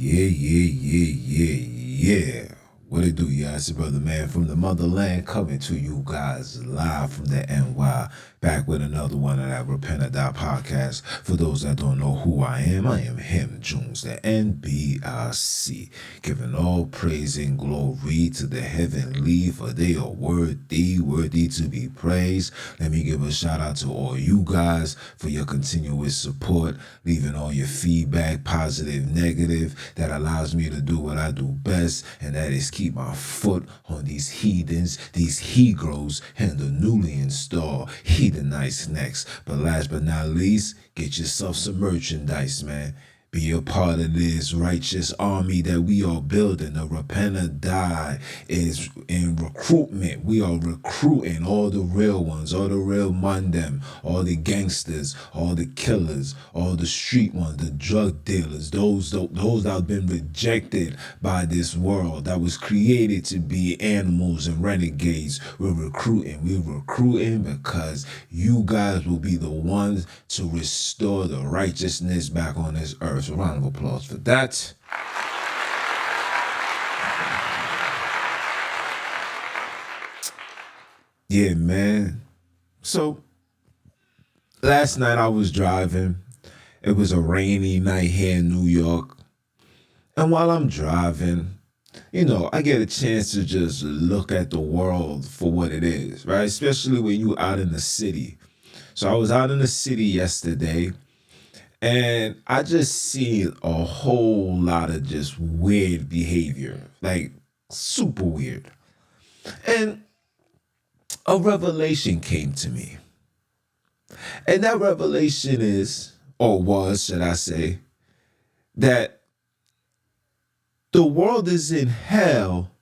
Yeah. What it do, y'all? It's your brother, man, from the motherland, coming to you guys live from the NY, back with another one of that Repent or Die podcast. For those that don't know who I am him, Junns the NBIC, giving all praise and glory to the heavenly, for they are worthy to be praised. Let me give a shout out to all you guys for your continuous support, leaving all your feedback, positive, negative, that allows me to do what I do best, and that is keep my foot on these heathens, these Hebrews, and the newly installed heathenized necks. But last but not least, get yourself some merchandise, man. Be a part of this righteous army that we are building. The Repent or Die is in recruitment. We are recruiting all the real ones, all the real mandem, all the gangsters, all the killers, all the street ones, the drug dealers, those that have been rejected by this world, that was created to be animals and renegades. We're recruiting because you guys will be the ones to restore the righteousness back on this earth. So round of applause for that. Yeah, man. So last night I was driving. It was a rainy night here in New York. And while I'm driving, I get a chance to just look at the world for what it is, right? Especially when you're out in the city. So I was out in the city yesterday, and I just see a whole lot of just weird behavior, like super weird. And a revelation came to me. And that revelation is, or was, should I say, that the world is in hell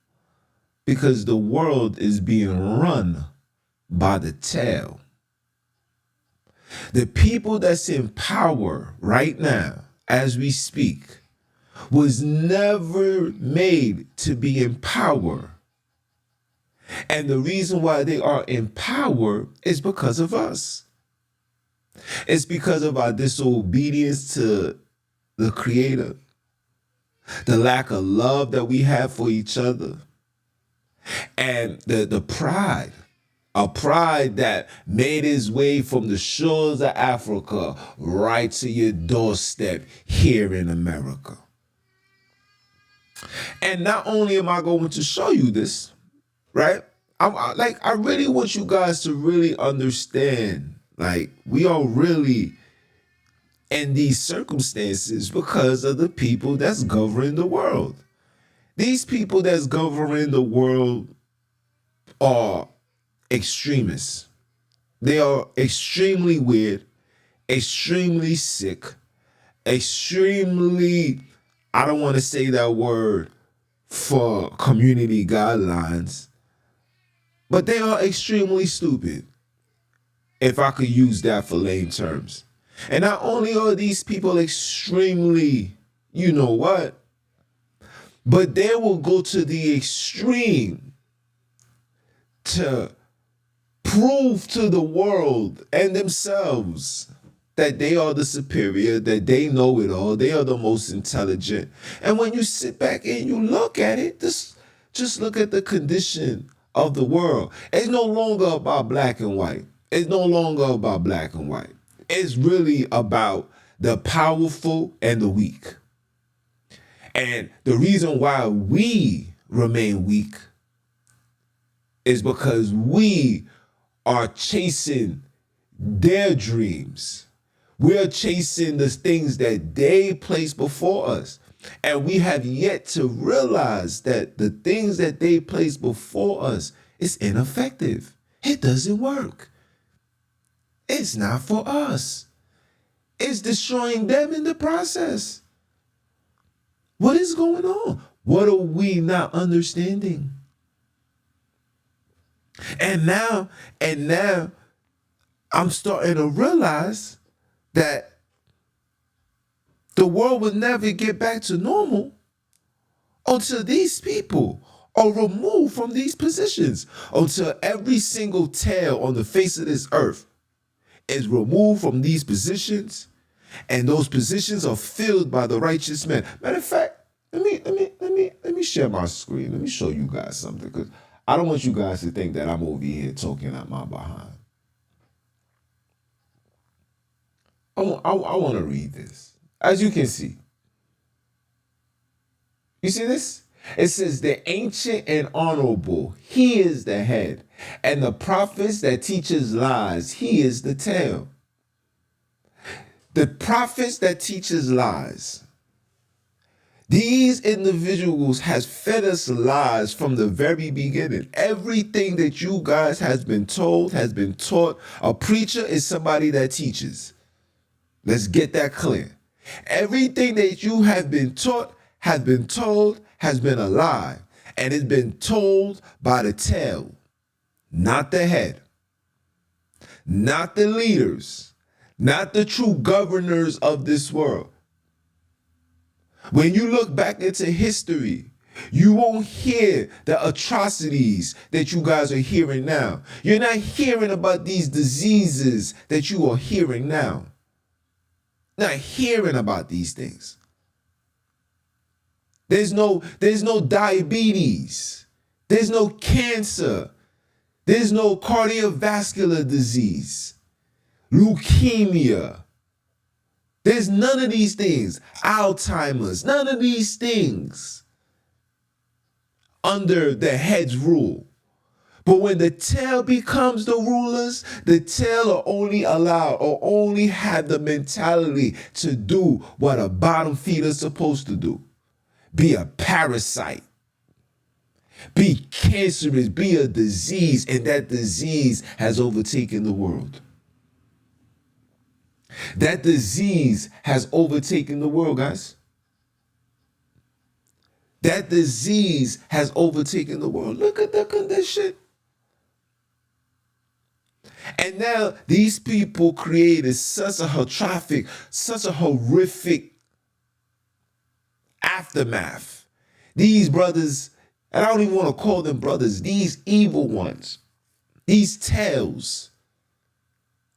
because the world is being run by the tail. The people that's in power right now, as we speak, was never made to be in power. And the reason why they are in power is because of us. It's because of our disobedience to the Creator, the lack of love that we have for each other, and the pride. A pride that made its way from the shores of Africa right to your doorstep here in America. And not only am I going to show you this, right? I really want you guys to really understand, like, we are really in these circumstances because of the people that's governing the world. These people that's governing the world are extremists. They are extremely weird, extremely sick, extremely, I don't want to say that word for community guidelines, but they are extremely stupid, if I could use that for lame terms. And not only are these people extremely, but they will go to the extreme to prove to the world and themselves that they are the superior, that they know it all, they are the most intelligent. And when you sit back and you look at it, just look at the condition of the world. It's no longer about black and white. It's no longer about black and white. It's really about the powerful and the weak. And the reason why we remain weak is because we are chasing their dreams. We are chasing the things that they place before us. And we have yet to realize that the things that they place before us is ineffective. It doesn't work. It's not for us. It's destroying them in the process. What is going on? What are we not understanding? And now I'm starting to realize that the world will never get back to normal until these people are removed from these positions, until every single tail on the face of this earth is removed from these positions, and those positions are filled by the righteous men. Matter of fact, Let me share my screen. Let me show you guys something, because I don't want you guys to think that I'm over here talking out my behind. I want to read this. As you can see. You see this? It says, the ancient and honorable, he is the head. And the prophets that teaches lies, he is the tail. The prophets that teaches lies. These individuals has fed us lies from the very beginning. Everything that you guys has been told, has been taught. A preacher is somebody that teaches. Let's get that clear. Everything that you have been taught, has been told, has been a lie. And it's been told by the tail, not the head, not the leaders, not the true governors of this world. When you look back into history, you won't hear the atrocities that you guys are hearing now. You're not hearing about these diseases that you are hearing now. Not hearing about these things. There's no diabetes. There's no cancer. There's no cardiovascular disease, leukemia. There's none of these things. Alzheimer's, none of these things under the head's rule. But when the tail becomes the rulers, the tail are only allowed or only have the mentality to do what a bottom feeder is supposed to do. Be a parasite. Be cancerous, be a disease, and that disease has overtaken the world. That disease has overtaken the world, guys. That disease has overtaken the world. Look at the condition. And now these people created such a horrific aftermath. These brothers, and I don't even want to call them brothers, these evil ones, these tails,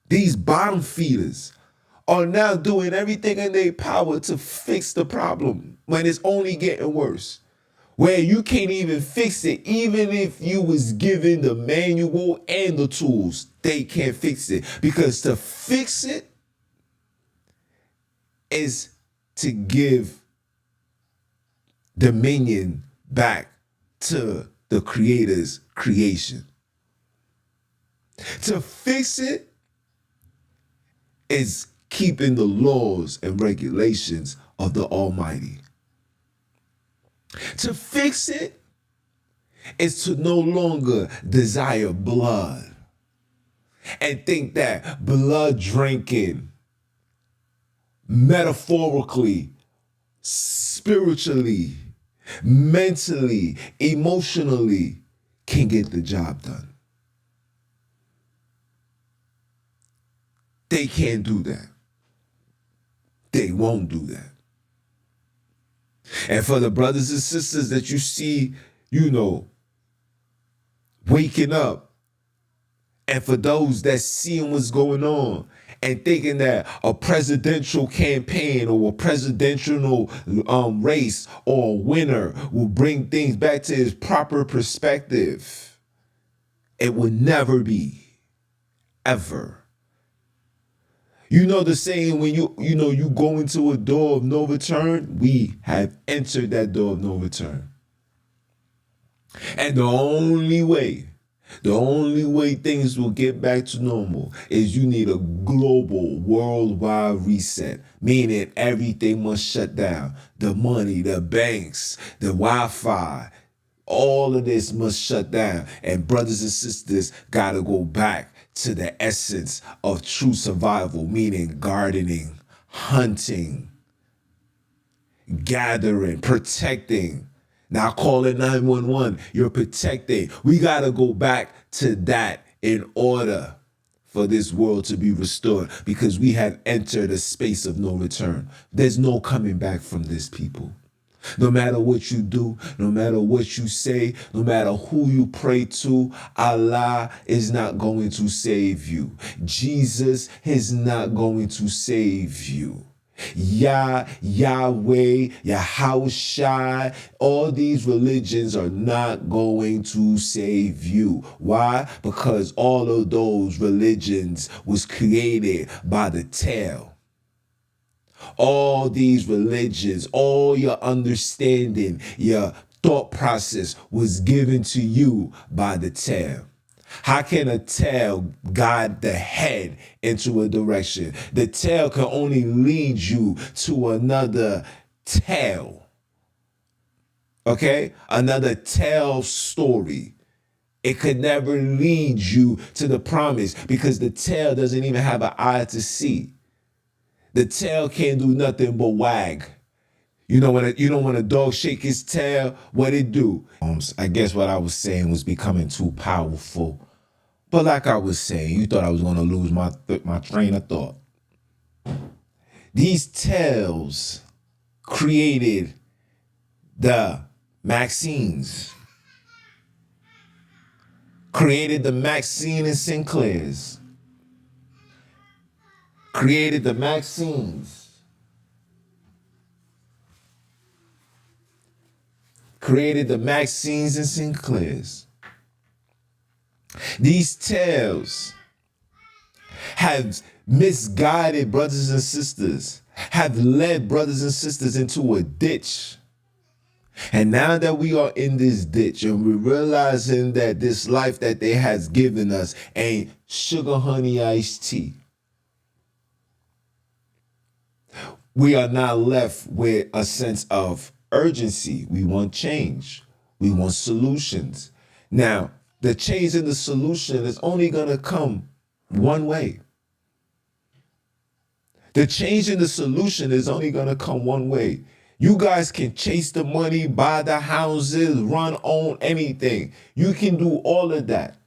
these bottom feeders are now doing everything in their power to fix the problem when it's only getting worse. Where you can't even fix it, even if you was given the manual and the tools, they can't fix it. Because to fix it is to give dominion back to the Creator's creation. To fix it is keeping the laws and regulations of the Almighty. To fix it is to no longer desire blood and think that blood drinking, metaphorically, spiritually, mentally, emotionally, can get the job done. They can't do that. They won't do that. And for the brothers and sisters that you see, waking up, and for those that seeing what's going on and thinking that a presidential campaign or a presidential race or a winner will bring things back to its proper perspective, it will never be, ever. You know the saying, when you go into a door of no return, we have entered that door of no return. And the only way things will get back to normal is you need a global, worldwide reset, meaning everything must shut down. The money, the banks, the Wi-Fi, all of this must shut down. And brothers and sisters gotta go back to the essence of true survival, meaning gardening, hunting, gathering, protecting. Now call it 911, you're protecting. We gotta go back to that in order for this world to be restored, because we have entered a space of no return. There's no coming back from this, people. No matter what you do, no matter what you say, no matter who you pray to, Allah is not going to save you. Jesus is not going to save you. Yahweh, Yahushai, all these religions are not going to save you. Why? Because all of those religions was created by the tail. All these religions, all your understanding, your thought process was given to you by the tail. How can a tail guide the head into a direction? The tail can only lead you to another tail. Okay? Another tail story. It could never lead you to the promise because the tail doesn't even have an eye to see. The tail can't do nothing but wag. You know when a dog shake his tail, what it do? I guess what I was saying was becoming too powerful. But like I was saying, you thought I was going to lose my train of thought. These tails created the Maxines, created the Maxine and Sinclairs, created the Maxines, created the Maxines and Sinclairs. These tales have misguided brothers and sisters, have led brothers and sisters into a ditch. And now that we are in this ditch and we're realizing that this life that they has given us ain't sugar, honey, iced tea, we are now left with a sense of urgency. We want change. We want solutions. Now, the change and the solution is only going to come one way. The change and the solution is only going to come one way. You guys can chase the money, buy the houses, own anything. You can do all of that.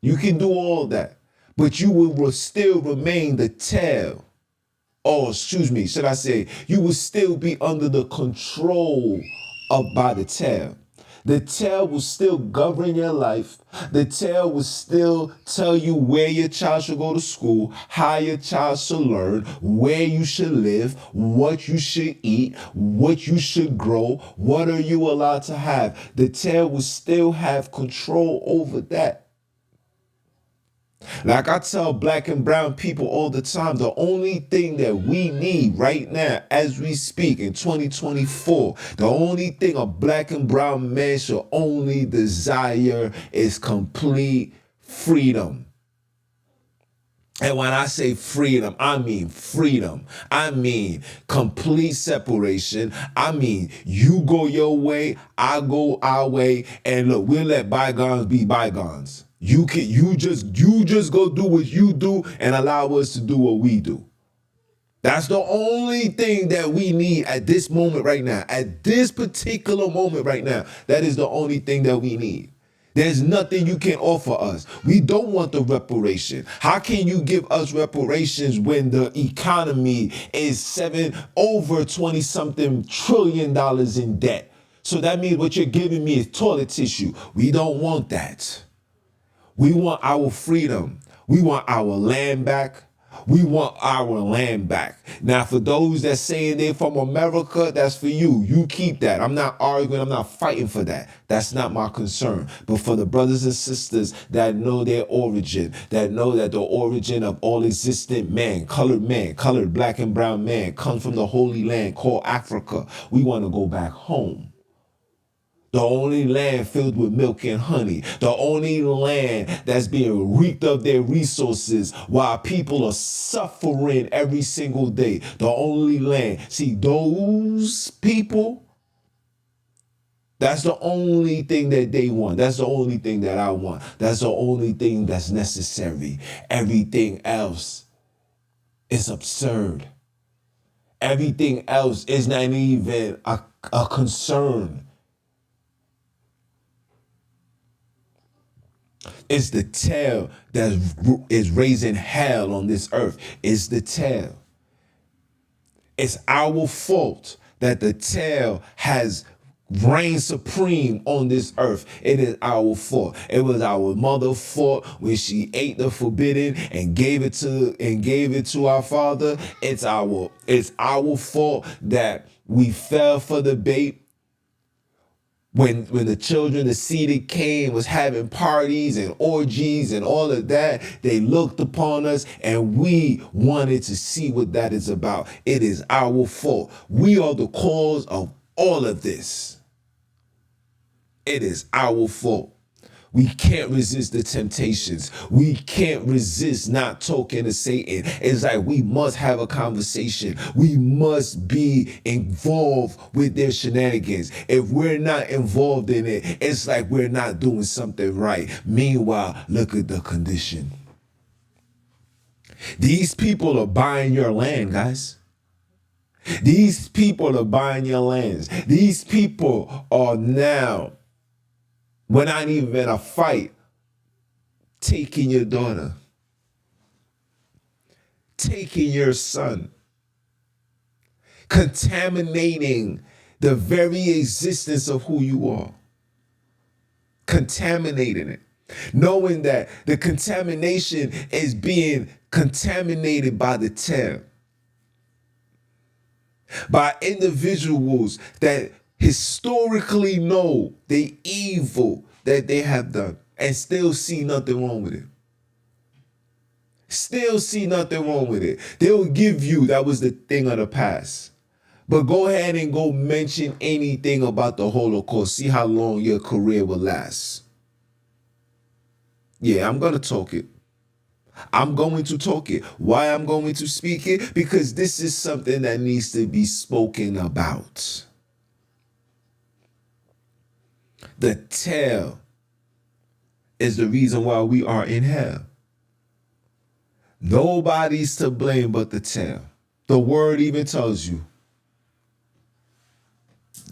You can do all that. But you will still remain the tail. Oh, excuse me, should I say, you will still be under the control by the tail. The tail will still govern your life. The tail will still tell you where your child should go to school, how your child should learn, where you should live, what you should eat, what you should grow, what are you allowed to have. The tail will still have control over that. Like I tell black and brown people all the time, the only thing that we need right now as we speak in 2024, the only thing a black and brown man should only desire is complete freedom. And when I say freedom, I mean freedom. I mean complete separation. I mean you go your way, I go our way, and look, we'll let bygones be bygones. You just go do what you do and allow us to do what we do. That's the only thing that we need at this moment right now. At this particular moment right now, that is the only thing that we need. There's nothing you can offer us. We don't want the reparation. How can you give us reparations when the economy is over 20-something trillion in debt? So that means what you're giving me is toilet tissue. We don't want that. We want our freedom. We want our land back. We want our land back. Now, for those that saying they're from America, that's for you. You keep that. I'm not arguing. I'm not fighting for that. That's not my concern. But for the brothers and sisters that know their origin, that know that the origin of all existent man, colored black and brown man, comes from the holy land called Africa. We want to go back home. The only land filled with milk and honey. The only land that's being reaped of their resources while people are suffering every single day. The only land. See, those people, that's the only thing that they want. That's the only thing that I want. That's the only thing that's necessary. Everything else is absurd. Everything else is not even a concern. It's the tail that is raising hell on this earth. It's the tail. It's our fault that the tail has reign supreme on this earth. It is our fault. It was our mother's fault when she ate the forbidden and gave it to our father. It's our fault that we fell for the bait. When the children, the seed came, was having parties and orgies and all of that, they looked upon us and we wanted to see what that is about. It is our fault. We are the cause of all of this. It is our fault. We can't resist the temptations. We can't resist not talking to Satan. It's like we must have a conversation. We must be involved with their shenanigans. If we're not involved in it, it's like we're not doing something right. Meanwhile, look at the condition. These people are buying your land, guys. These people are buying your lands. These people are now, we're not even in a fight, taking your daughter, taking your son, contaminating the very existence of who you are, contaminating it, knowing that the contamination is being contaminated by the tail, by individuals that historically know the evil that they have done and still see nothing wrong with it. Still see nothing wrong with it. They'll give you that was the thing of the past. But go ahead and go mention anything about the Holocaust. See how long your career will last. Yeah, I'm going to talk it. I'm going to talk it. Why I'm going to speak it? Because this is something that needs to be spoken about. The tail is the reason why we are in hell. Nobody's to blame but the tail. The word even tells you.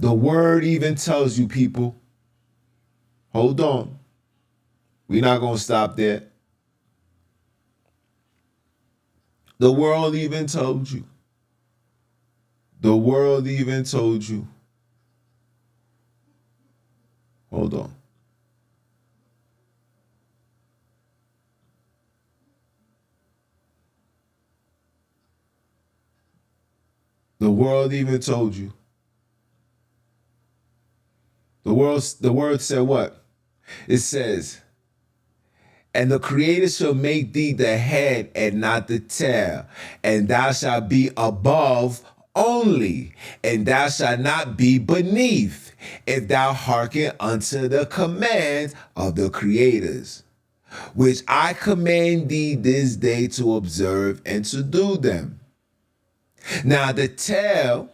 The word even tells you, people. Hold on. We're not going to stop there. The world even told you. The world even told you. Hold on. The world even told you. The word said what? It says, and the Creator shall make thee the head and not the tail, and thou shalt be above only, and thou shalt not be beneath, if thou hearken unto the commands of the creators, which I command thee this day to observe and to do them. Now the tail,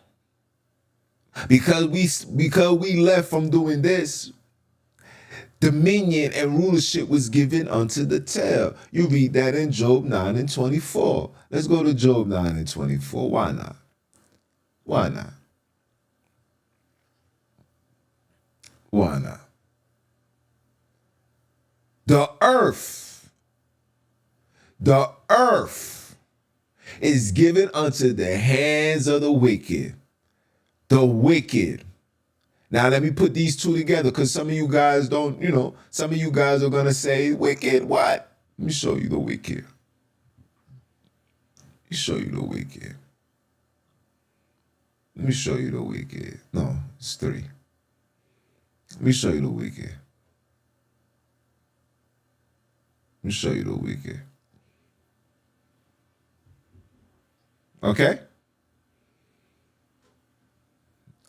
because we left from doing this, dominion and rulership was given unto the tail. You read that in Job 9 and 24. Let's go to Job 9 and 24. Why not? Why not? Why not? The earth is given unto the hands of the wicked. The wicked. Now let me put these two together, because some of you guys don't, some of you guys are going to say, wicked, what? Let me show you the wicked. Let me show you the wicked. Let me show you the wicked. No, it's 3. Let me show you the wicked. Let me show you the wicked. Okay?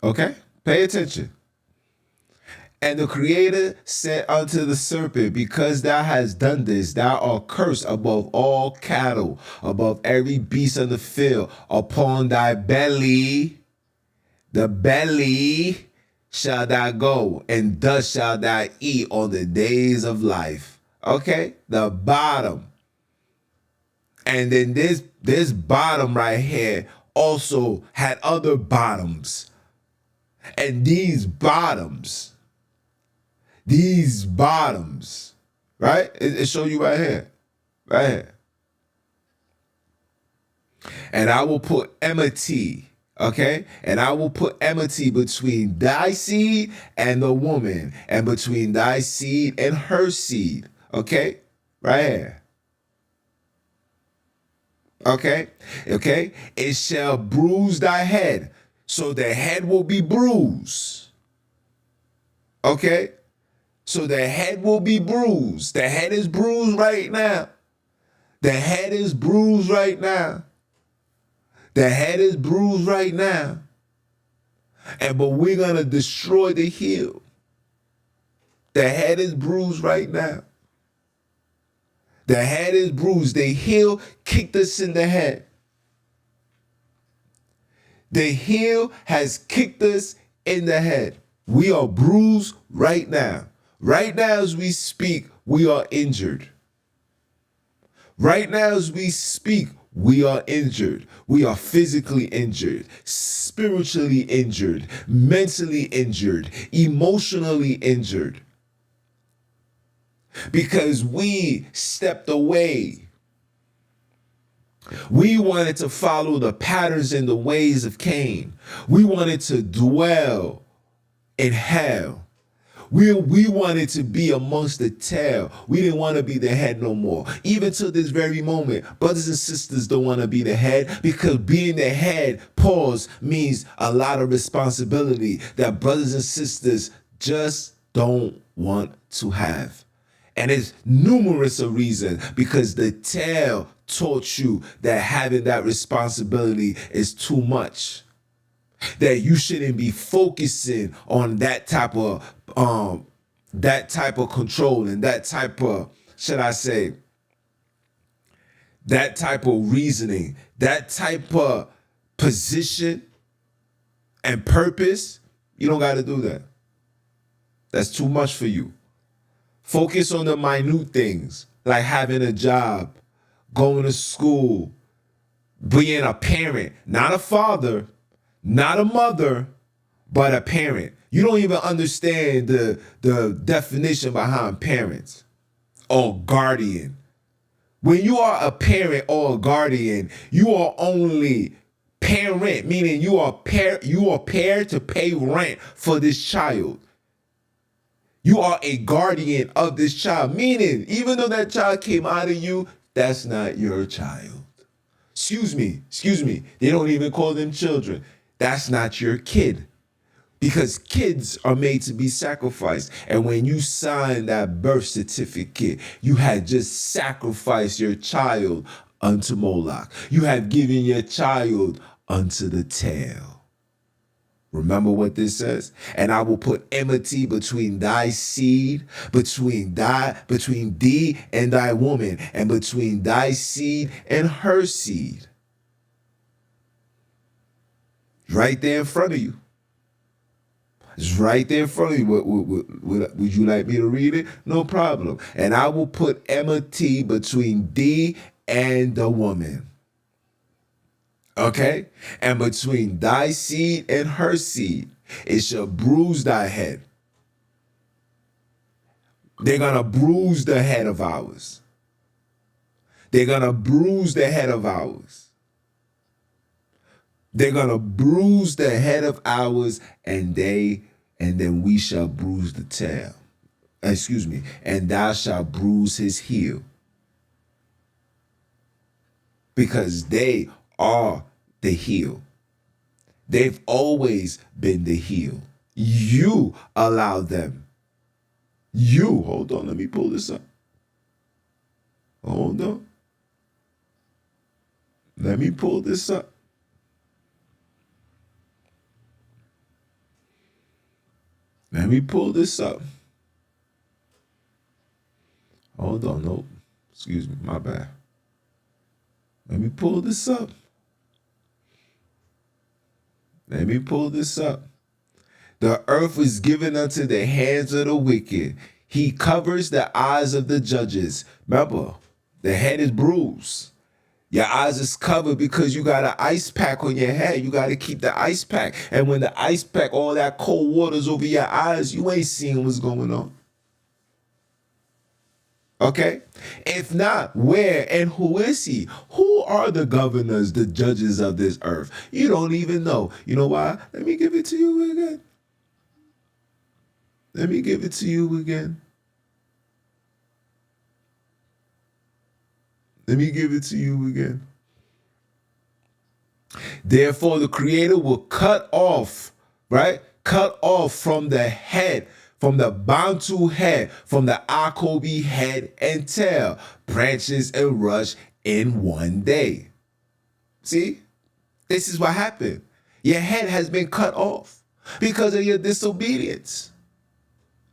Okay? Pay attention. And the Creator said unto the serpent, because thou hast done this, thou art cursed above all cattle, above every beast of the field. Upon thy belly, the belly shall thou go, and dust shall thou eat on the days of life. Okay? The bottom. And then this bottom right here also had other bottoms. And these bottoms, right? It show you right here. Right here. And I will put enmity Okay? And I will put enmity between thy seed and the woman, and between thy seed and her seed. Okay? Right here. Okay? Okay? It shall bruise thy head. So the head will be bruised. Okay? So the head will be bruised. The head is bruised right now. The head is bruised right now. The head is bruised right now. But we're gonna destroy the heel. The head is bruised right now. The head is bruised. The heel kicked us in the head. The heel has kicked us in the head. We are bruised right now. Right now as we speak, we are injured. Right now as we speak, we are injured. We are physically injured, spiritually injured, mentally injured, emotionally injured. Because we stepped away. We wanted to follow the patterns and the ways of Cain. We wanted to dwell in hell. We wanted to be amongst the tail. We didn't want to be the head no more. Even to this very moment, brothers and sisters don't want to be the head, because being the head, pause, means a lot of responsibility that brothers and sisters just don't want to have. And it's numerous of reasons, because the tail taught you that having that responsibility is too much. That you shouldn't be focusing on that type of control and that type of, should I say, that type of reasoning, that type of position and purpose. You don't got to do that. That's too much for you. Focus on the minute things, like having a job, going to school, being a parent, not a father, not a mother, but a parent. You don't even understand the definition behind parents or guardian. When you are a parent or a guardian, you are only parent, meaning you are paired to pay rent for this child. You are a guardian of this child, meaning even though that child came out of you, that's not your child. Excuse me. They don't even call them children. That's not your kid. Because kids are made to be sacrificed. And when you sign that birth certificate, you had just sacrificed your child unto Moloch. You have given your child unto the tail. Remember what this says? And I will put enmity between thy seed, between thee and thy woman, and between thy seed and her seed. Right there in front of you. It's right there in front of you. Would you like me to read it? No problem. And I will put enmity between thee and the woman. Okay? And between thy seed and her seed, it shall bruise thy head. They're going to bruise the head of ours. They're going to bruise the head of ours. They're going to bruise the head of ours, and then we shall bruise the tail. Excuse me. And thou shalt bruise his heel. Because they are the heel. They've always been the heel. You allow them. Hold on, let me pull this up. Hold on. Let me pull this up. Let me pull this up. Hold on, nope. Excuse me, my bad. Let me pull this up. Let me pull this up. The earth is given unto the hands of the wicked. He covers the eyes of the judges. Remember, the head is bruised. Your eyes is covered because you got an ice pack on your head. You got to keep the ice pack. And when the ice pack, all that cold water's over your eyes, you ain't seeing what's going on. Okay? If not, where and who is he? Who are the governors, the judges of this earth? You don't even know. You know why? Let me give it to you again. Let me give it to you again. Let me give it to you again. Therefore, the Creator will cut off, right? Cut off from the head, from the Bantu head, from the Akobi head and tail, branches and rush in one day. See? This is what happened. Your head has been cut off because of your disobedience.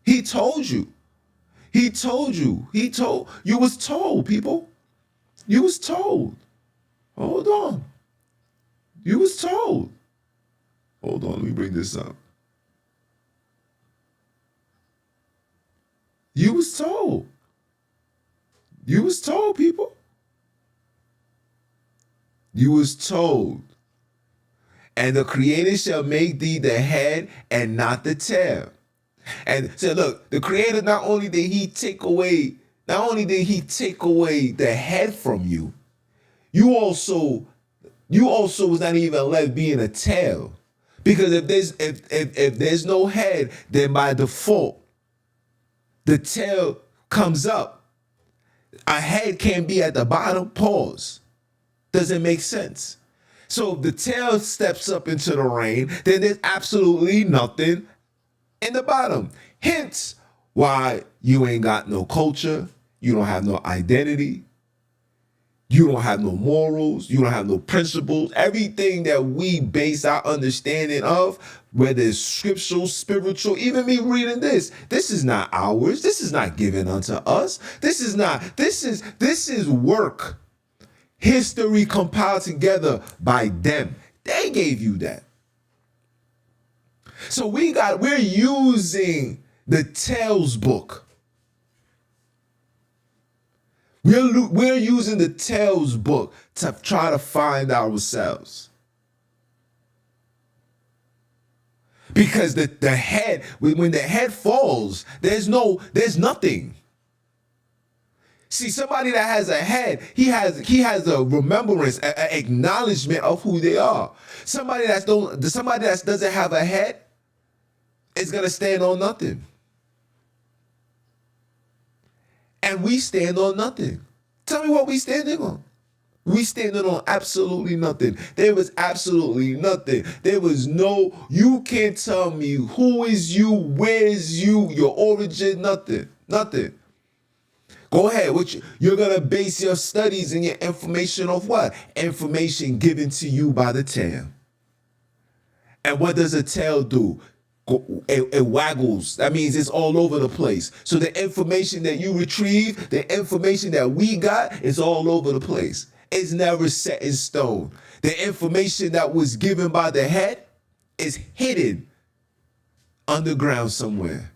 He told you. He told you. You was told, people. You was told. Hold on. You was told. Hold on, let me bring this up. You was told. You was told, people. You was told. And the Creator shall make thee the head and not the tail. And so look, the Creator, not only did he take away the head from you, you also was not even left being a tail. Because if there's no head, then by default, the tail comes up. A head can't be at the bottom. Pause. Doesn't make sense. So if the tail steps up into the rain, then there's absolutely nothing in the bottom. Hence why you ain't got no culture, you don't have no identity, you don't have no morals, you don't have no principles. Everything that we base our understanding of, whether it's scriptural, spiritual, even me reading this is not ours. This is not given unto us. This is work. History compiled together by them. They gave you that. So we're using the Tales book. We're using the Tales book to try to find ourselves. Because the head, when the head falls, there's nothing. See, somebody that has a head, he has a remembrance, an acknowledgement of who they are. Somebody that doesn't have a head is gonna stand on nothing. And we stand on nothing. Tell me what we standing on. We standing on absolutely nothing. There was absolutely nothing. There was you can't tell me who is you, where is you, your origin, nothing. Nothing. Go ahead. You're going to base your studies and your information off what? Information given to you by the tail. And what does a tail do? It waggles. That means it's all over the place. So the information that you retrieve, the information that we got is all over the place. It's never set in stone. The information that was given by the head is hidden underground somewhere.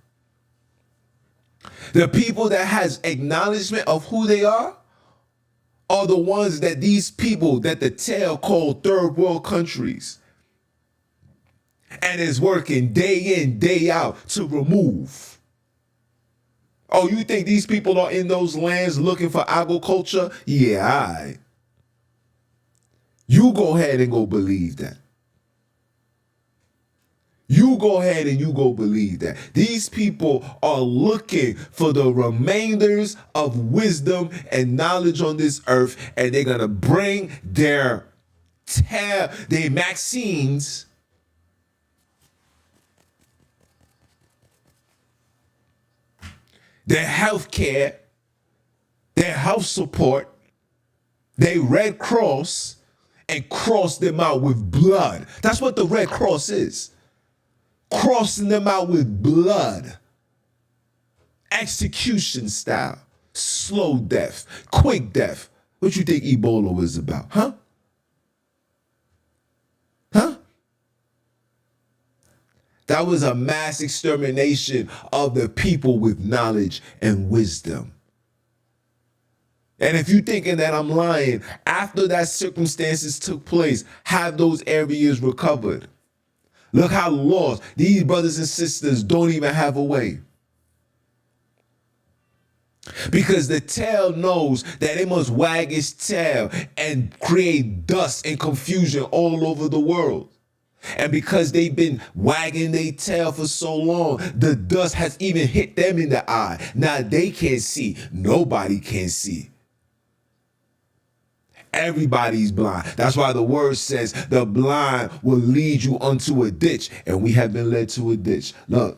The people that has acknowledgement of who they are the ones that these people that the tail called third world countries and is working day in, day out to remove. Oh, you think these people are in those lands looking for agriculture? Yeah, all right. You go ahead and go believe that. You go ahead and you go believe that. These people are looking for the remainders of wisdom and knowledge on this earth, and they're going to bring their vaccines, their health care, their health support, their Red Cross, and cross them out with blood. That's what the Red Cross is. Crossing them out with blood. Execution style. Slow death. Quick death. What you think Ebola was about? Huh? Huh? That was a mass extermination of the people with knowledge and wisdom. And if you're thinking that I'm lying, after that circumstances took place, have those areas recovered. Look how lost these brothers and sisters don't even have a way. Because the tail knows that it must wag its tail and create dust and confusion all over the world. And because they've been wagging their tail for so long, the dust has even hit them in the eye. Now they can't see. Nobody can see. Everybody's blind. That's why the word says the blind will lead you unto a ditch. And we have been led to a ditch. Look.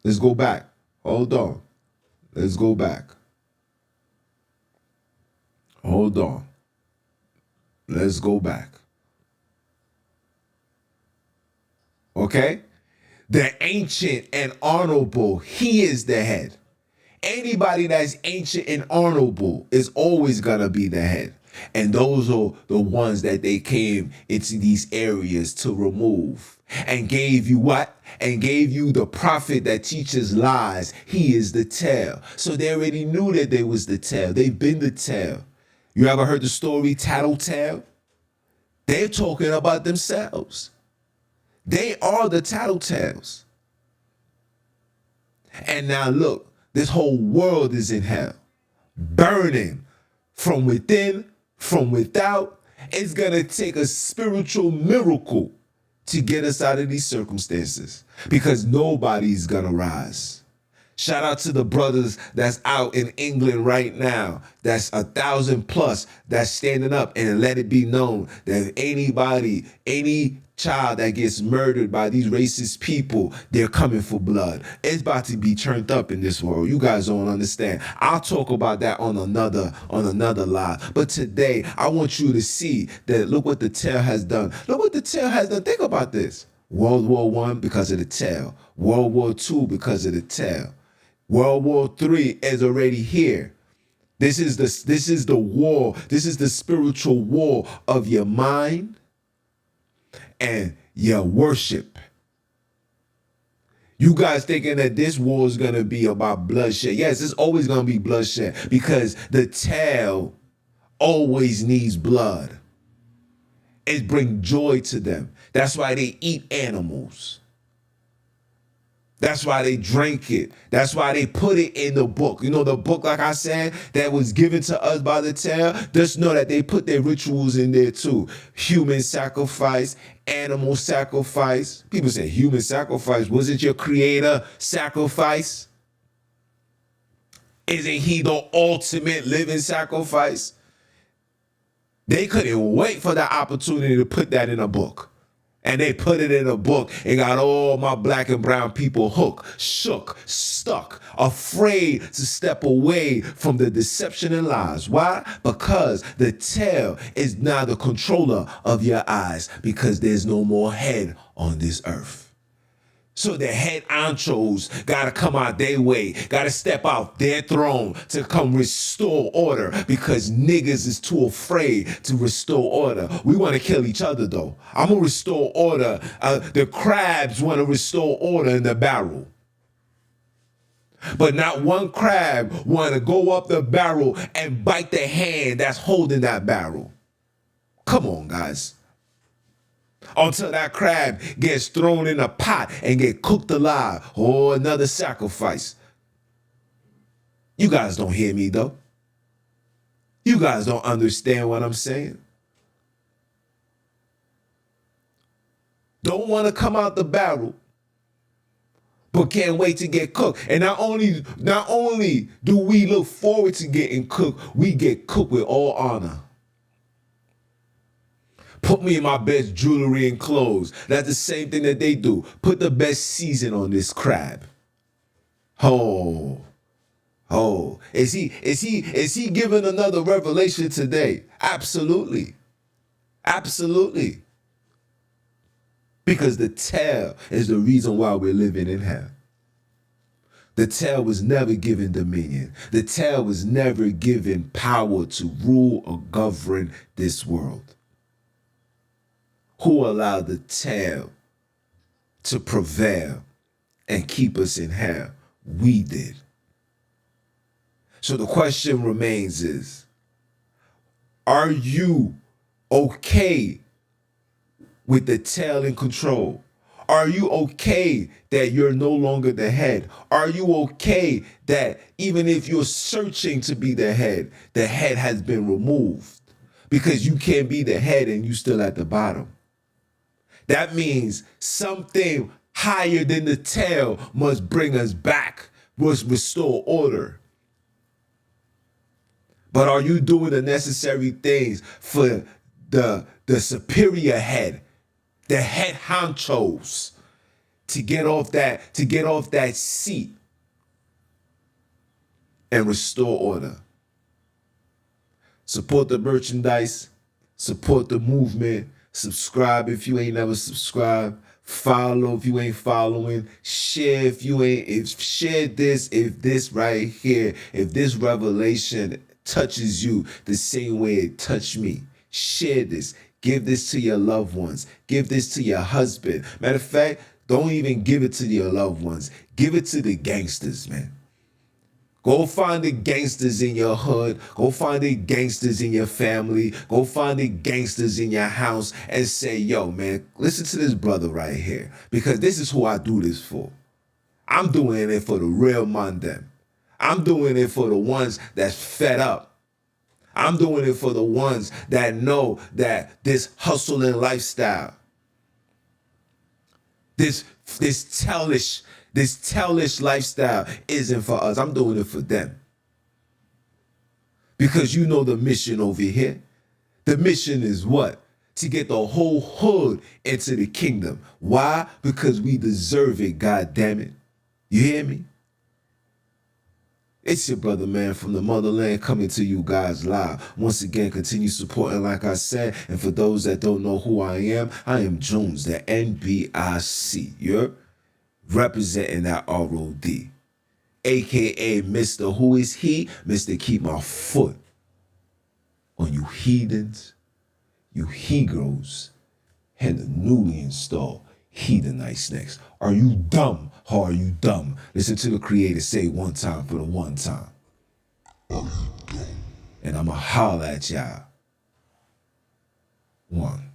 Let's go back. Hold on. Let's go back. Hold on. Let's go back. Okay? The ancient and honorable, he is the head. Anybody that's ancient and honorable is always gonna be the head. And those are the ones that they came into these areas to remove. And gave you what? And gave you the prophet that teaches lies. He is the tail. So they already knew that they was the tail. They've been the tail. You ever heard the story Tattletale? They're talking about themselves. They are the tattletales. And now look, this whole world is in hell, burning from within, from without. It's gonna take a spiritual miracle to get us out of these circumstances, because nobody's gonna rise. Shout out to the brothers that's out in England right now. That's 1,000 plus that's standing up, and let it be known that anybody, any child that gets murdered by these racist people, they're coming for blood. It's about to be turned up in this world. You guys don't understand. I'll talk about that on another live. But today, I want you to see that look what the tail has done. Look what the tail has done. Think about this. World War I because of the tail. World War II because of the tail. World War III is already here. This is the war. This is the spiritual war of your mind and your worship. You guys thinking that this war is going to be about bloodshed. Yes, it's always going to be bloodshed, because the tail always needs blood. It brings joy to them. That's why they eat animals. That's why they drink it. That's why they put it in the book. You know, the book, like I said, that was given to us by the tail. Just know that they put their rituals in there too. Human sacrifice, animal sacrifice. People say human sacrifice. Wasn't your creator sacrifice? Isn't he the ultimate living sacrifice? They couldn't wait for the opportunity to put that in a book. And they put it in a book and got all my black and brown people hooked, shook, stuck, afraid to step away from the deception and lies. Why? Because the tail is now the controller of your eyes, because there's no more head on this earth. So the head honchos got to come out their way, got to step out their throne to come restore order, because niggas is too afraid to restore order. We want to kill each other though. I'm going to restore order. The crabs want to restore order in the barrel. But not one crab want to go up the barrel and bite the hand that's holding that barrel. Come on, guys. Until that crab gets thrown in a pot and get cooked alive. Or another sacrifice. You guys don't hear me though. You guys don't understand what I'm saying. Don't want to come out the barrel, but can't wait to get cooked. And not only do we look forward to getting cooked, we get cooked with all honor. Put me in my best jewelry and clothes. That's the same thing that they do. Put the best season on this crab. Oh. Is he giving another revelation today? Absolutely. Absolutely. Because the tail is the reason why we're living in hell. The tail was never given dominion. The tail was never given power to rule or govern this world. Who allowed the tail to prevail and keep us in hell? We did. So the question remains is, are you okay with the tail in control? Are you okay that you're no longer the head? Are you okay that even if you're searching to be the head has been removed? Because you can't be the head and you still at the bottom. That means something higher than the tail must bring us back, must restore order. But are you doing the necessary things for the superior head, the head honchos, to get off that seat and restore order? Support the merchandise, support the movement, subscribe if you ain't never subscribed, follow if you ain't following, share if you ain't, share this, if this right here, if this revelation touches you the same way it touched me, share this, give this to your loved ones, give this to your husband. Matter of fact, don't even give it to your loved ones, give it to the gangsters, man. Go find the gangsters in your hood. Go find the gangsters in your family. Go find the gangsters in your house and say, yo, man, listen to this brother right here. Because this is who I do this for. I'm doing it for the real mandem. I'm doing it for the ones that's fed up. I'm doing it for the ones that know that this hustling lifestyle, this tellish lifestyle isn't for us. I'm doing it for them. Because you know the mission over here. The mission is what? To get the whole hood into the kingdom. Why? Because we deserve it, God damn it. You hear me? It's your brother, man, from the motherland coming to you guys live. Once again, continue supporting, like I said. And for those that don't know who I am Junns, the NBIC. You're representing that ROD. AKA Mr. Who is he? Mr. Keep my foot on you heathens, you he-girls, and the newly installed heathenites next. Are you dumb or are you dumb? Listen to the creator say it one time for the one time. And I'ma holler at y'all. One.